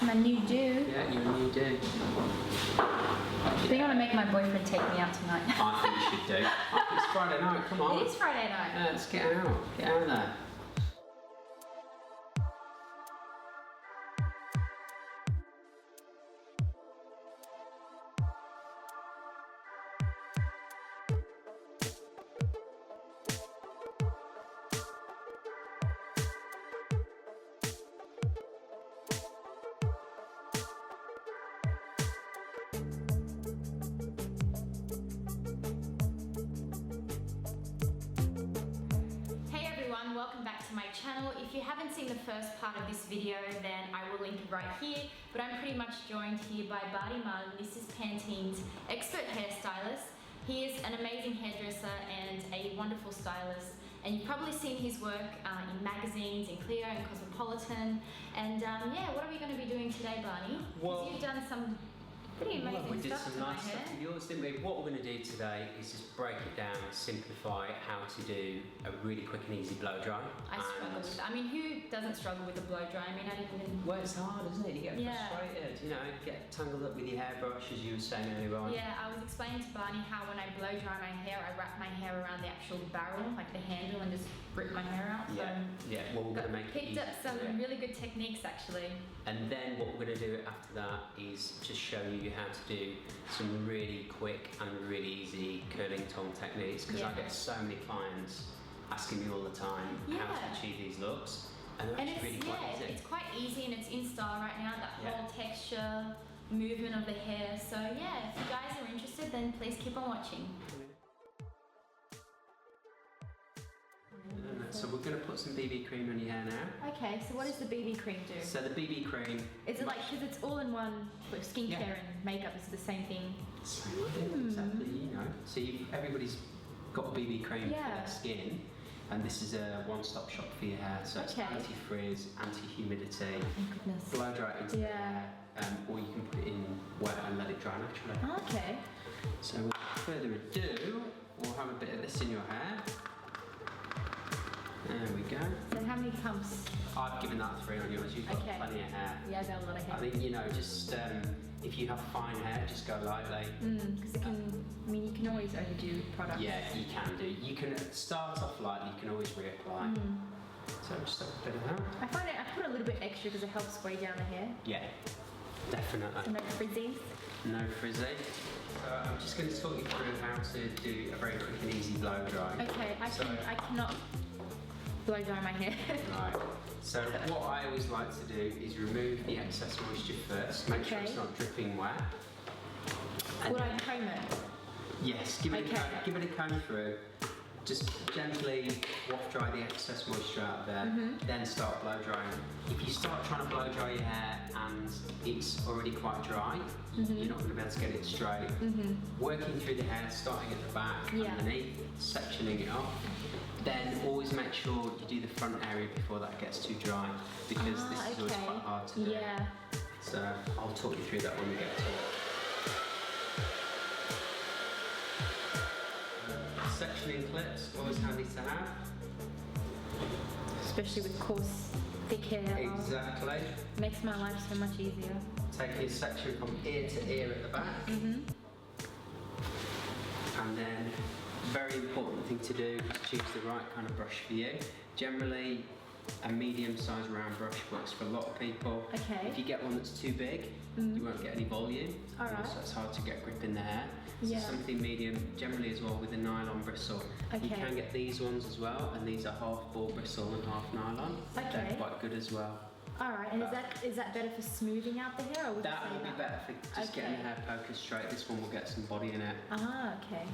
My new do. Yeah, you're a new do. I think I want to make my boyfriend take me out tonight. I think you should do. Oh, it's Friday night, come on. It is Friday night. Yeah, let's get out. Get out there. Welcome back to my channel. If you haven't seen the first part of this video, then I will link it right here, but I'm pretty much joined here by Barty Martin. This is Pantene's expert hairstylist. He is an amazing hairdresser and a wonderful stylist, and you've probably seen his work in magazines, in Clio and Cosmopolitan. And yeah, what are we going to be doing today, Barney? Well, you've done some pretty amazing we did stuff some to my nice hair. stuff with yours, didn't we? What we're going to do today is just break it down, simplify how to do a really quick and easy blow dry. I struggle with that. I mean, who doesn't struggle with a blow dry? I mean, I didn't even... Well, it's hard, isn't it? You get frustrated, you know, get tangled up with your hairbrush, as you were saying earlier on. Yeah, I was explaining to Barney how when I blow dry my hair, I wrap my hair around the actual barrel, like the handle, and just rip my hair out. So yeah. Well, we're going to make it picked easy. up some really good techniques, actually. And then what we're going to do after that is just show you how to do some really quick and really easy curling tone techniques, because I get so many clients asking me all the time how to achieve these looks, and they're actually really quite easy. It's quite easy and it's in style right now, that whole texture, movement of the hair. So yeah, if you guys are interested, then please keep on watching. So we're going to put some BB cream on your hair now. Okay, so what does the BB cream do? So the BB cream... Is it like, because it's all in one, with skincare and makeup, is the same thing? Same idea, exactly, you know. So everybody's got a BB cream for their skin, and this is a one-stop shop for your hair. So it's anti-frizz, anti-humidity, Thank goodness. blow dry it into the hair, or you can put it in wet and let it dry naturally. Okay. So without further ado, we'll have a bit of this in your hair. There we go. So how many pumps? I've given that 3 on yours. You've got plenty of hair. Yeah, I've got a lot of hair. I think, you know, just if you have fine hair, just go lightly. Because it can, I mean, you can always overdo products. Yeah, you can do. You can start off lightly, you can always reapply. So just a bit of that. I find it, I put a little bit extra because it helps weigh down the hair. Yeah, definitely. So no frizzies? No frizzy. So I'm just going to talk you through how to do a very quick and easy blow dry. Okay, I cannot blow dry my hair. Right. So what I always like to do is remove the excess moisture first. Make sure it's not dripping wet. Would I comb it? Yes, give it a comb through. Just gently waft dry the excess moisture out there, then start blow drying. If you start trying to blow dry your hair and it's already quite dry, you're not going to be able to get it straight. Working through the hair, starting at the back, underneath, sectioning it off. Then always make sure you do the front area before that gets too dry, because this is always quite hard to do. Yeah. So I'll talk you through that when we get to it. Sectioning clips, always handy to have. Especially with coarse, thick hair. Exactly. Makes my life so much easier. Take your section from ear to ear at the back. And then, very important thing to do is choose the right kind of brush for you. Generally, a medium-sized round brush works for a lot of people. Okay. If you get one that's too big, you won't get any volume. Alright. Also, it's hard to get grip in the hair. So something medium, generally as well with a nylon bristle. You can get these ones as well, and these are half ball bristle and half nylon. They're quite good as well. Alright, and is that better for smoothing out the hair, or would that would be better for just getting the hair focused straight. This one will get some body in it. Okay.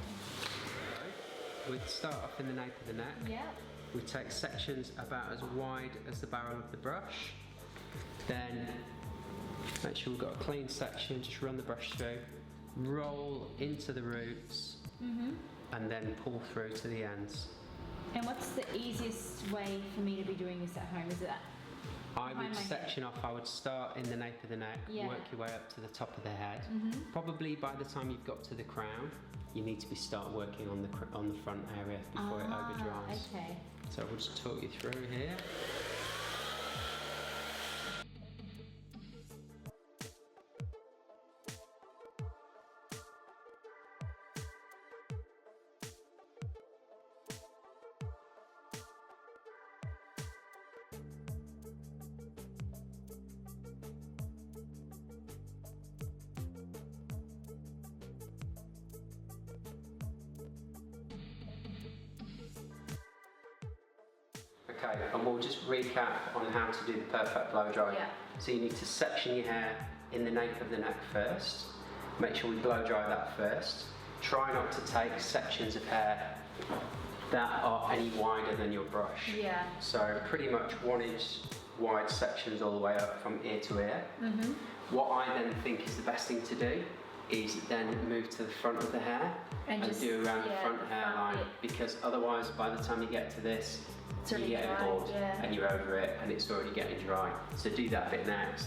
We'd start off in the nape of the neck. Yeah. We take sections about as wide as the barrel of the brush. Then make sure we've got a clean section, just run the brush through, roll into the roots, and then pull through to the ends. And what's the easiest way for me to be doing this at home? Is it I would section off, I would start in the nape of the neck, work your way up to the top of the head. Probably by the time you've got to the crown, you need to start working on the front area before it over dries. Okay. So we'll just talk you through here. Okay, and we'll just recap on how to do the perfect blow dry. Yeah. So you need to section your hair in the nape of the neck first. Make sure we blow dry that first. Try not to take sections of hair that are any wider than your brush. Yeah. So pretty much 1 inch wide sections all the way up from ear to ear. Mm-hmm. What I then think is the best thing to do is then move to the front of the hair and just do around the front the hairline, bit. because otherwise by the time you get to this, It's you already get dry, bored yeah. and you're over it and it's already getting dry. So do that bit next.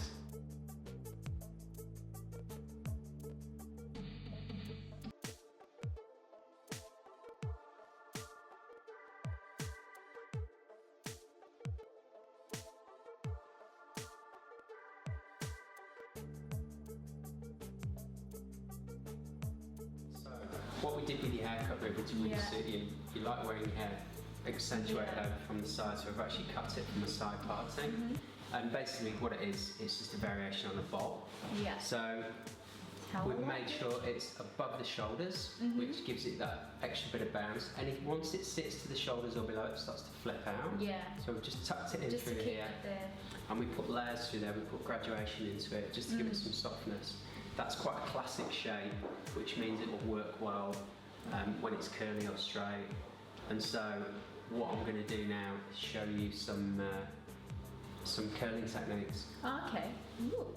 What we did with your haircut, Ruby, to really suit you, you like wearing your hair accentuated over from the side, so we've actually cut it from the side parting. And basically what it is, it's just a variation on a bowl. Yeah. So we've made sure it's above the shoulders, which gives it that extra bit of bounce. And if once it sits to the shoulders or below, it starts to flip out. Yeah. So we've just tucked it in Just to through keep here. it there. And we put layers through there, we put graduation into it, just to give it some softness. That's quite a classic shape, which means it will work well when it's curly or straight. And so what I'm going to do now is show you some curling techniques. Oh, okay. Ooh.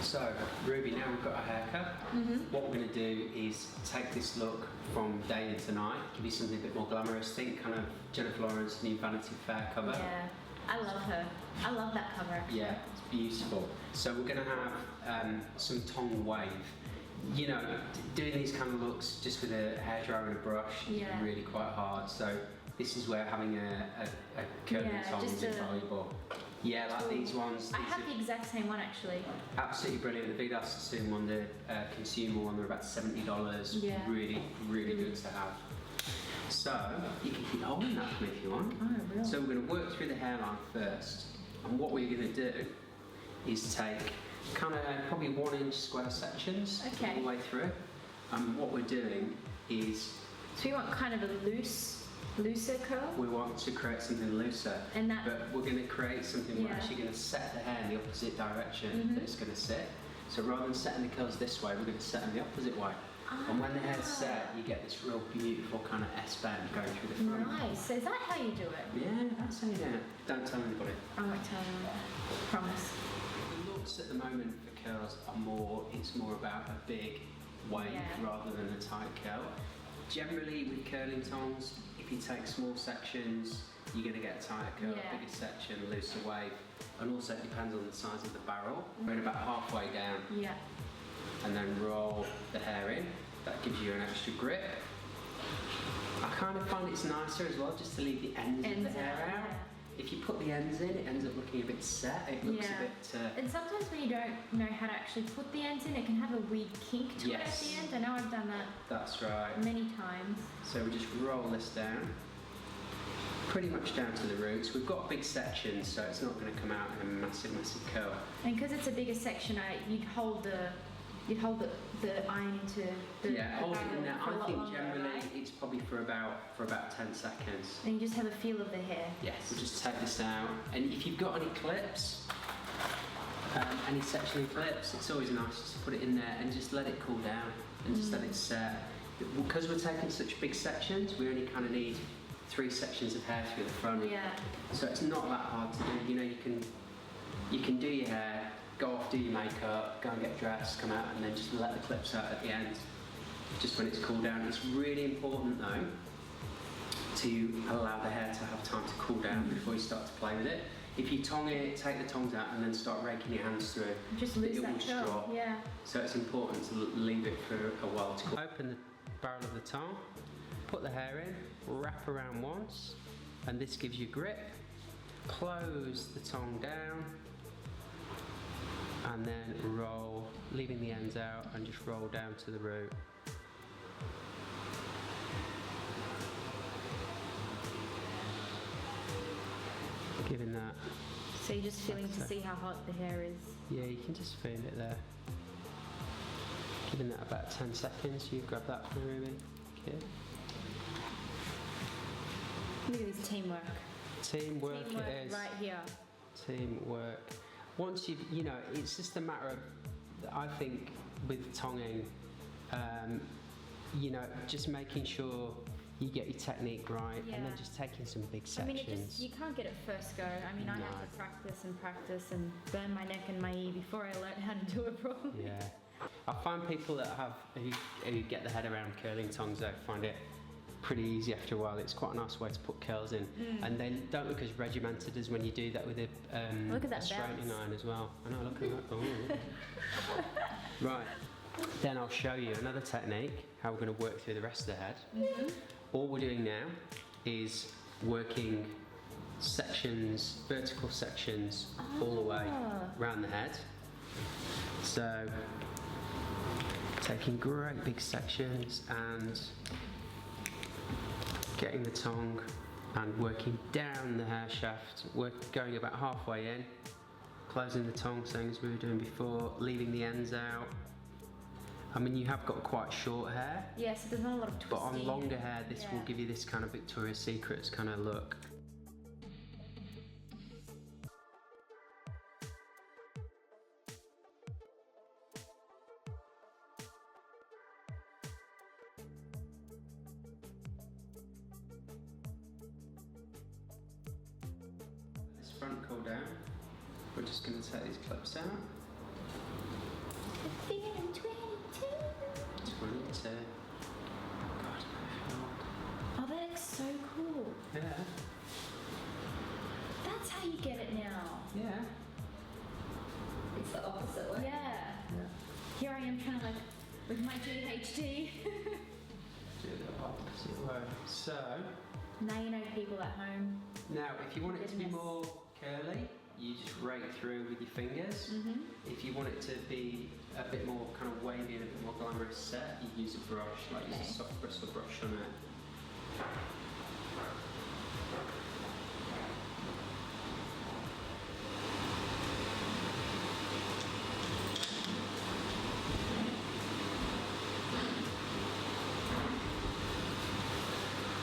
So, Ruby, now we've got a haircut. What we're going to do is take this look from day into night, give you something a bit more glamorous. Think kind of Jennifer Lawrence new Vanity Fair cover. Yeah, I love her. I love that cover. Yeah, it's beautiful. So we're going to have some tongue wave. You know, doing these kind of looks just with a hairdryer and a brush is really quite hard. So this is where having a curling tongue is invaluable. Yeah, like these ones. I have the exact same one actually. Absolutely brilliant. The Vidas Sassoon one, the consumer one, they're about $70. Yeah. Really, really good to have. So you can keep holding that for me if you want. Oh, really? So we're going to work through the hairline first, and what we're going to do is take kind of probably 1 inch square sections all the way through. And what we're doing is. So you want kind of a looser curl? We want to create something looser, And that, but we're going to create something we're actually going to set the hair in the opposite direction that it's going to sit. So rather than setting the curls this way, we're going to set them the opposite way. And when the hair's set, you get this real beautiful kind of S-bend going through the front. Nice. So is that how you do it? Yeah, that's how you do it. Don't tell anybody. I won't tell you. Promise. The looks at the moment for curls are it's more about a big wave rather than a tight curl. Generally with curling tongs, if you take small sections, you're going to get a tighter curl, bigger section, looser wave. And also it depends on the size of the barrel. We're about halfway down. Yeah. And then roll the hair in. That gives you an extra grip. I kind of find it's nicer as well just to leave the ends of the hair out. If you put the ends in, it ends up looking a bit set. It looks a bit... And sometimes when you don't know how to actually put the ends in, it can have a weird kink to it at the end. I know I've done that That's right. many times. So we just roll this down, pretty much down to the roots. We've got big sections, so it's not going to come out in a massive, massive curl. And because it's a bigger section, you'd hold the iron into the hold it in there. for a I lot think longer, generally right? it's probably for about 10 seconds. And you just have a feel of the hair. Yes. We'll just take this out, and if you've got any clips, any sectioning clips, it's always nice just to put it in there and just let it cool down and just let it set. Because we're taking such big sections, we only kind of need 3 sections of hair through the front. Yeah. So it's not that hard to do. You know, you can do your hair, go off, do your makeup, go and get dressed, come out, and then just let the clips out at the end, just when it's cooled down. It's really important though to allow the hair to have time to cool down before you start to play with it. If you tong it, take the tongs out and then start raking your hands through it, Just lose it that will curl. drop. Yeah. So it's important to leave it for a while to cool. Open the barrel of the tong, put the hair in, wrap around once, and this gives you grip. Close the tong down, and then roll, leaving the ends out, and just roll down to the root. Giving that. So you're just feeling to see how hot the hair is. Yeah, you can just feel it there. Giving that about 10 seconds. You grab that for me, Ruby. Okay. Look at this teamwork. Teamwork it is. Right here. Teamwork. Once you know, it's just a matter of, I think, with tonguing, you know, just making sure you get your technique right, and then just taking some big sections. I mean, you can't get it first go. I mean, I had to practice and burn my neck and my ear before I learned how to do it properly. Yeah. I find people that who get their head around curling tongues, they find it pretty easy after a while. It's quite a nice way to put curls in, and they don't look as regimented as when you do that with a straightening iron as well. I know, look at that. Oh. Right, then I'll show you another technique, how we're going to work through the rest of the head. All we're doing now is working sections, vertical sections, all the way around the head. So, taking great big sections and getting the tongue and working down the hair shaft, going about halfway in, closing the tongue, same as we were doing before, leaving the ends out. I mean, you have got quite short hair. Yeah, so there's not a lot of twisting. But on longer hair, this will give you this kind of Victoria's Secrets kind of look. This front curl down, we're just going to take these clips out. 22. God, oh, that looks so cool. Yeah. That's how you get it now. Yeah. It's the opposite way. Yeah. Here I am trying to with my GHD. Do the opposite way. So. Now you know, people at home. Now, if you want it to be more curly, you just rake through with your fingers. If you want it to be a bit more kind of wavy and a bit more glamorous set, you use a brush, use a soft bristle brush on it.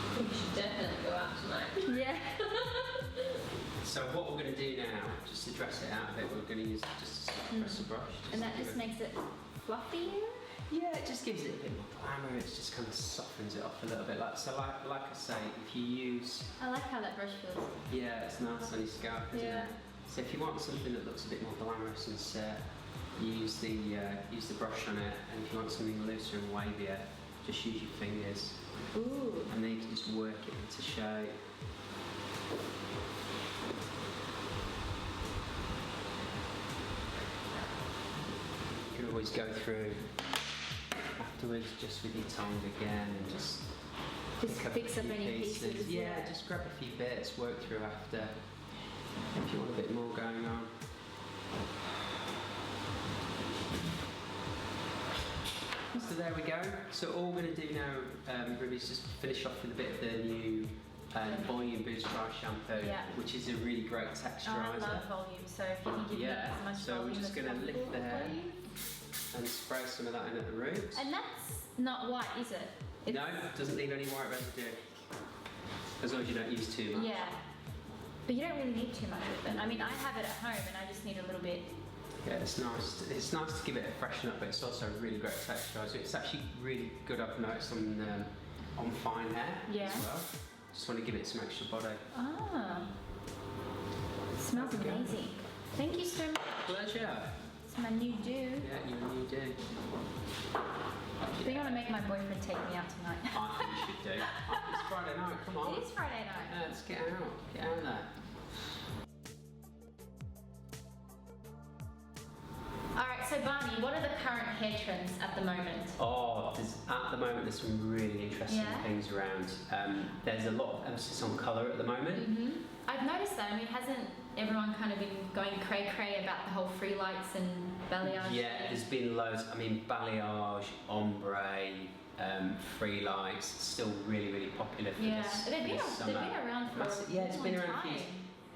I think you should definitely go out tonight. Yeah. So what we're going to do now, just to dress it out a bit, we're going to use just a soft bristle brush. And that just makes it fluffy? Yeah, it just gives it a bit more glamour. It just kind of softens it off a little bit. Like I say, if you use... I like how that brush feels. Yeah, it's nice on your scalp, isn't it? So if you want something that looks a bit more glamorous and set, use the brush on it. And if you want something looser and wavier, just use your fingers. Ooh. And then you can just work it into shape. You can always go through afterwards just with your tongue again and just fix up any pieces. Yeah, just grab a few bits, work through after if you want a bit more going on. So there we go. So all we're going to do now, Ruby, is just finish off with a bit of the new Volume Boost Dry Shampoo, which is a really great texturiser. I love volume, so if you can give me as much so volume we're just going to lift the hair and spray some of that in at the roots. And that's not white, is it? No, it doesn't leave any white residue. As long as you don't use too much. Yeah. But you don't really need too much of it. I mean, I have it at home and I just need a little bit. Yeah, it's nice. It's nice to give it a freshen up, but it's also a really great texturiser. It's actually really good, I've noticed, on fine hair as well. Just want to give it some extra body. Ah. It smells amazing. Thank you so much. Pleasure. It's my new do. Yeah, your new do. I think I want to make my boyfriend take me out tonight. I think you should do. It's Friday night, come on. It is Friday night. Yeah, let's get out. Get out of there. Alright, so Barney, what are the current hair trends at the moment? Oh, at the moment there's some really interesting things around. There's a lot of emphasis on colour at the moment. I've noticed that. I mean, hasn't everyone kind of been going cray-cray about the whole free lights and balayage? Yeah, there's been loads. I mean, balayage, ombre, free lights, still really, really popular for this they've been summer. around for it's been around for a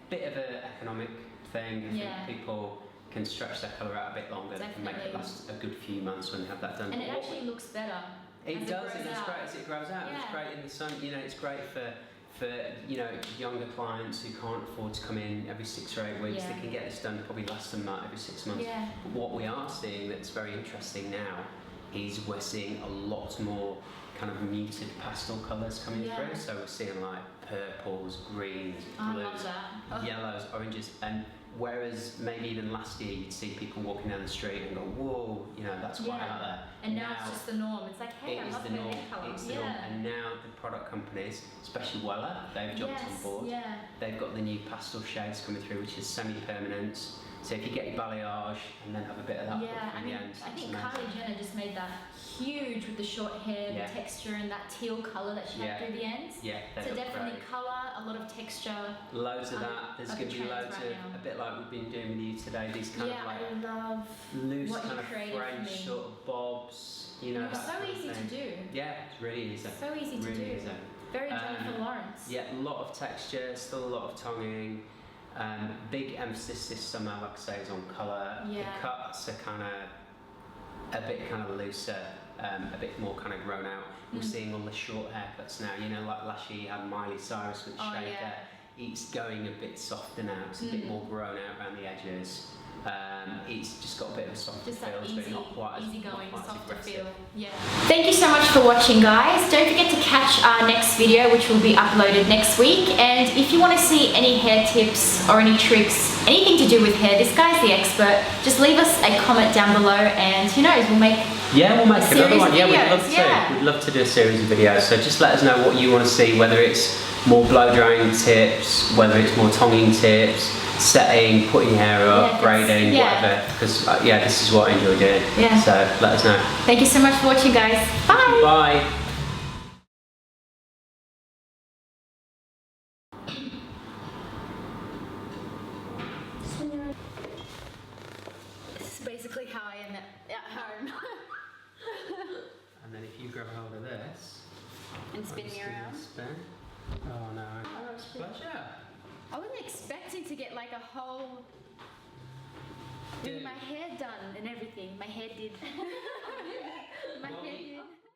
bit of an economic thing. I think people can stretch their colour out a bit longer. They can make it last a good few months when they have that done. And it actually looks better. It does, and it's great as it grows out. It's great in the sun, you know, it's great for For younger clients who can't afford to come in every 6 or 8 weeks, Yeah. they can get this done probably less than that, every 6 months. Yeah. But what we are seeing that's very interesting now is we're seeing a lot more kind of muted pastel colours coming Yeah. through. So we're seeing like purples, greens, I love blues, that. Oh. yellows, oranges, and whereas maybe even last year you'd see people walking down the street and go, whoa, that's quite Yeah. out there. And now it's just the norm. It's like, hey, It I is love the her norm. hair colour. It's the norm. And now the product companies, especially Weller, they've jumped on board. Yeah. They've got the new pastel shades coming through, which is semi-permanent. So if you get your balayage and then have a bit of that Yeah, put I through mean, the end, I it's think amazing. Kylie Jenner just made that huge with the short hair, Yeah. the texture, and that teal colour that she Yeah. had through the ends. Yeah, they So look definitely great. colour, a lot of texture. Loads of other- that. There's other going to be trends loads right of, now. a bit like we've been doing with you today, these kind Yeah, of like I love loose what you kind of created for French me. sort of bobs, It was that so kind of easy to thing. do. Yeah, it's really easy. So easy to Really do. easy. Very Jennifer Lawrence. Yeah, a lot of texture, still a lot of tonguing. Big emphasis this summer, like I say, is on colour. Yeah. The cuts are kind of a bit kind of looser, a bit more kind of grown out. We're seeing all the short haircuts now. Like last year you had Miley Cyrus with Oh, shaved yeah. hair. It's going a bit softer now. It's a bit more grown out around the edges. It's just got a bit of a softer Just feel, that but easy, not quite as, easygoing, not quite as softer aggressive. feel. Yeah. Thank you so much for watching, guys. Don't forget to catch our next video, which will be uploaded next week. And if you want to see any hair tips or any tricks, anything to do with hair, this guy's the expert. Just leave us a comment down below, and who knows, we'll make Yeah, we'll make a another series one. of Yeah, we'd videos, love to. yeah. We'd love to do a series of videos. So just let us know what you want to see, whether it's more blow drying tips, whether it's more tonguing tips, setting, putting hair up, Yeah, braiding, yeah. whatever. Because this is what I enjoy doing. Yeah. So let us know. Thank you so much for watching, guys. Bye. Bye. This is basically how I am at home. And then if you grab hold of this And spin me around. Spin. Oh no. Oh, it's a pleasure. I wasn't expecting to get like a whole Yeah. my hair done and everything. My hair did. My hair did.